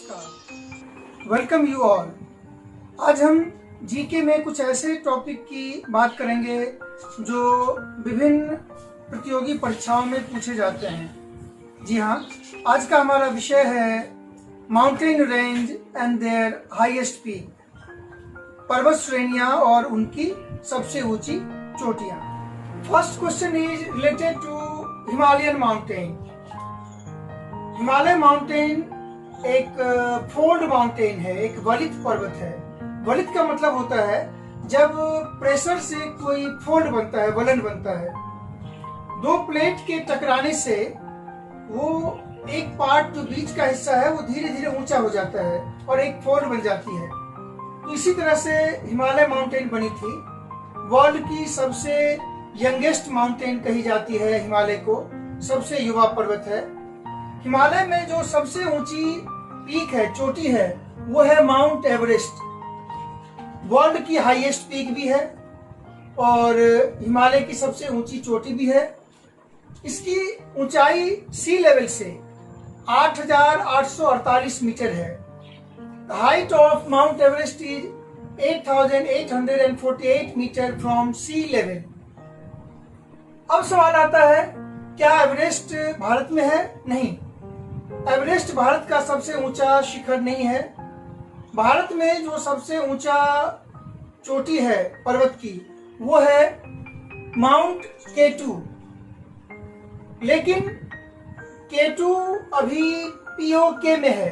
नमस्कार, welcome you all. आज हम जीके में कुछ ऐसे टॉपिक की बात करेंगे जो विभिन्न प्रतियोगी परीक्षाओं में पूछे जाते हैं। जी हाँ, आज का हमारा विषय है mountain range and their highest peak, पर्वत श्रेणियां और उनकी सबसे ऊंची चोटियां। First question is related to Himalayan mountain. Himalaya mountain एक फोल्ड माउंटेन है, एक वलित पर्वत है। वलित का मतलब होता है जब प्रेशर से कोई फोल्ड बनता है, वलन बनता है। दो प्लेट के टकराने से वो एक पार्ट जो बीच का हिस्सा है वो धीरे धीरे ऊंचा हो जाता है और एक फोल्ड बन जाती है। तो इसी तरह से हिमालय माउंटेन बनी थी। वर्ल्ड की सबसे यंगेस्ट माउंटेन कही जाती है हिमालय को, सबसे युवा पर्वत है। हिमालय में जो सबसे ऊंची पीक है, चोटी है, वो है माउंट एवरेस्ट। वर्ल्ड की हाईएस्ट पीक भी है और हिमालय की सबसे ऊंची चोटी भी है। इसकी ऊंचाई सी लेवल से 8,848 मीटर है। The height of Mount Everest is 8,848 metre from sea level. अब सवाल आता है, क्या एवरेस्ट भारत में है? नहीं, एवरेस्ट भारत का सबसे ऊंचा शिखर नहीं है। भारत में जो सबसे ऊंचा चोटी है पर्वत की वो है माउंट K2। लेकिन K2 अभी POK में है।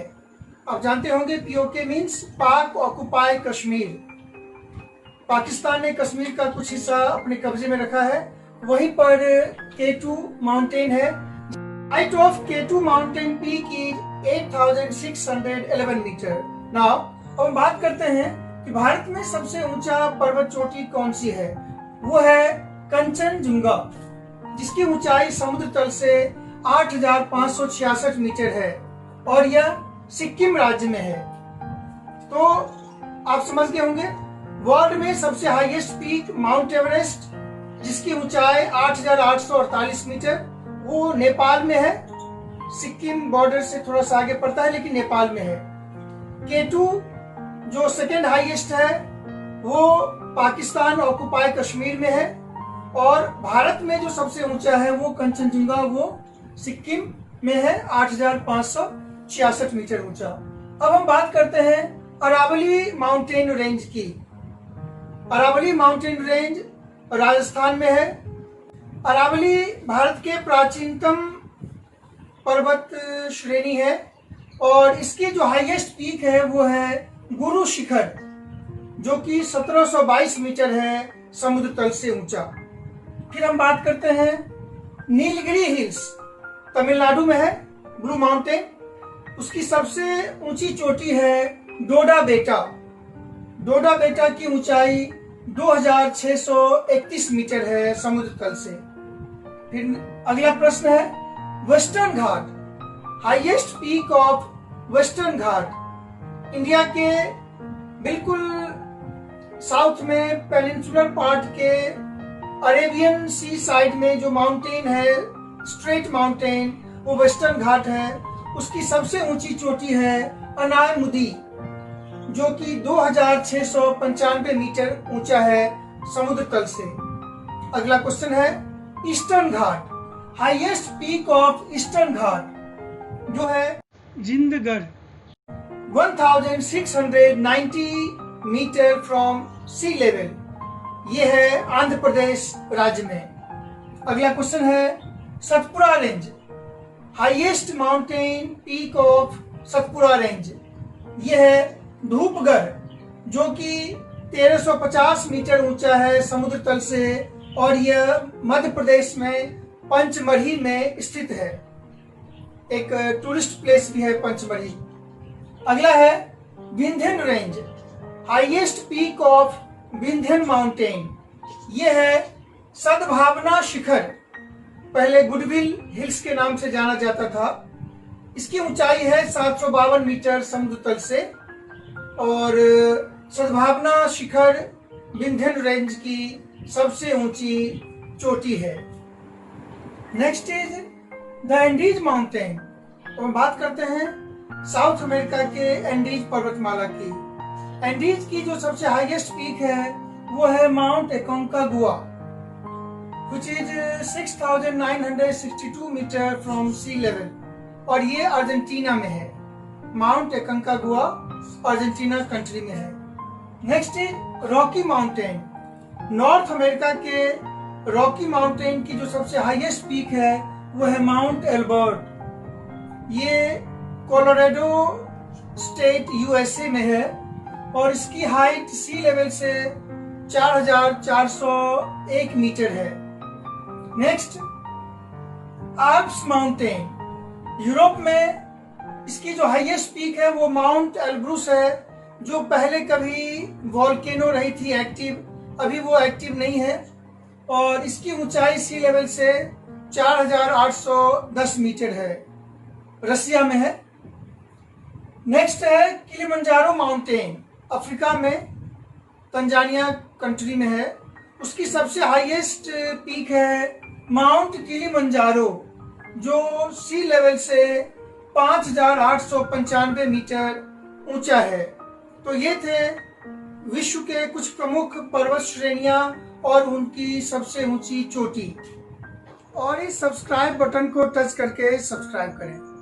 आप जानते होंगे POK मीन्स पाक ऑक्युपाई कश्मीर। पाकिस्तान ने कश्मीर का कुछ हिस्सा अपने कब्जे में रखा है, वहीं पर K2 माउंटेन है। Height of K2 mountain peak is 8,611 metre. Now, अब हम बात करते हैं कि भारत में सबसे ऊंचा पर्वत चोटी कौन सी है। वो है कंचनजुंगा, जिसकी ऊंचाई समुद्र तल से 8,566 मीटर है और यह सिक्किम राज्य में है। तो आप समझ गए होंगे, वर्ल्ड में सबसे हाईएस्ट पीक माउंट एवरेस्ट, जिसकी ऊंचाई 8,848 मीटर, वो नेपाल में है। सिक्किम बॉर्डर से थोड़ा सा आगे पड़ता है, लेकिन नेपाल में है। K2 जो सेकेंड हाईएस्ट है वो पाकिस्तान ऑक्युपाई कश्मीर में है और भारत में जो सबसे ऊंचा है वो कंचनजुंगा, वो सिक्किम में है, 8,566 मीटर ऊंचा। अब हम बात करते हैं अरावली माउंटेन रेंज की। अरावली माउंटेन रेंज राजस्थान में है। अरावली भारत के प्राचीनतम पर्वत श्रेणी है और इसकी जो हाईएस्ट पीक है वो है गुरु शिखर, जो कि 1722 मीटर है समुद्र तल से ऊंचा। फिर हम बात करते हैं नीलगिरी हिल्स, तमिलनाडु में है, ब्लू माउंटेन। उसकी सबसे ऊंची चोटी है डोडा बेटा। डोडा बेटा की ऊंचाई 2,631 मीटर है समुद्र तल से। फिर अगला प्रश्न है western Ghat, highest peak of western Ghat. India के बिल्कुल साउथ में पेनिनसुलर पार्ट के अरेबियन सी साइड में जो माउंटेन है, स्ट्रेट माउंटेन, वो वेस्टर्न घाट है। उसकी सबसे ऊंची चोटी है अनायमुदी, जो कि 2,695 मीटर ऊंचा है समुद्र तल से। अगला क्वेश्चन है Eastern Ghat, highest peak of Eastern Ghat जो है Jindhagada, 1,690 meter from sea level. ये है आंध्र प्रदेश राज्य में। अगला क्वेश्चन है Satpura range, highest mountain peak of Satpura range. ये है धूपगढ़, जो कि 1350 मीटर ऊंचा है समुद्र तल से और यह मध्य प्रदेश में पंचमढ़ी में स्थित है। एक टूरिस्ट प्लेस भी है पंचमढ़ी। अगला है Vindhyan range, highest peak of Vindhyan mountain. यह है सद्भावना शिखर, पहले गुडविल हिल्स के नाम से जाना जाता था। इसकी ऊंचाई है 752 मीटर समुद्र तल से और सद्भावना शिखर विंध्यन रेंज की सबसे ऊंची चोटी है। Next is the Andes mountain. तो हम बात करते हैं साउथ अमेरिका के एंडीज पर्वतमाला की। एंडीज की जो सबसे हाईएस्ट पीक है वो है Mount Aconcagua, which is 6,962 meter from sea level, और ये अर्जेंटीना में है। माउंट एकोंकागुआ अर्जेंटीना कंट्री में है। Next is Rocky mountain. North America के रॉकी माउंटेन की जो सबसे हाईएस्ट पीक है वो है माउंट एल्बर्ट। ये कोलोराडो स्टेट यूएसए में है और इसकी हाइट सी लेवल से 4,401 मीटर है। Next Alps mountain. यूरोप में इसकी जो हाईएस्ट पीक है वो माउंट एल्ब्रूस है, जो पहले कभी वॉल्केनो रही थी एक्टिव, अभी वो एक्टिव नहीं है, और इसकी ऊंचाई सी लेवल से 4,810 मीटर है, रसिया में है। नेक्स्ट है किलिमंजारो माउंटेन, अफ्रीका में तंजानिया कंट्री में है। उसकी सबसे हाईएस्ट पीक है माउंट किलिमंजारो, जो सी लेवल से 5,895 मीटर ऊंचा है। तो ये थे विश्व के कुछ प्रमुख पर्वत श्रेणियां और उनकी सबसे ऊंची चोटी। और इस सब्सक्राइब बटन को टच करके सब्सक्राइब करें।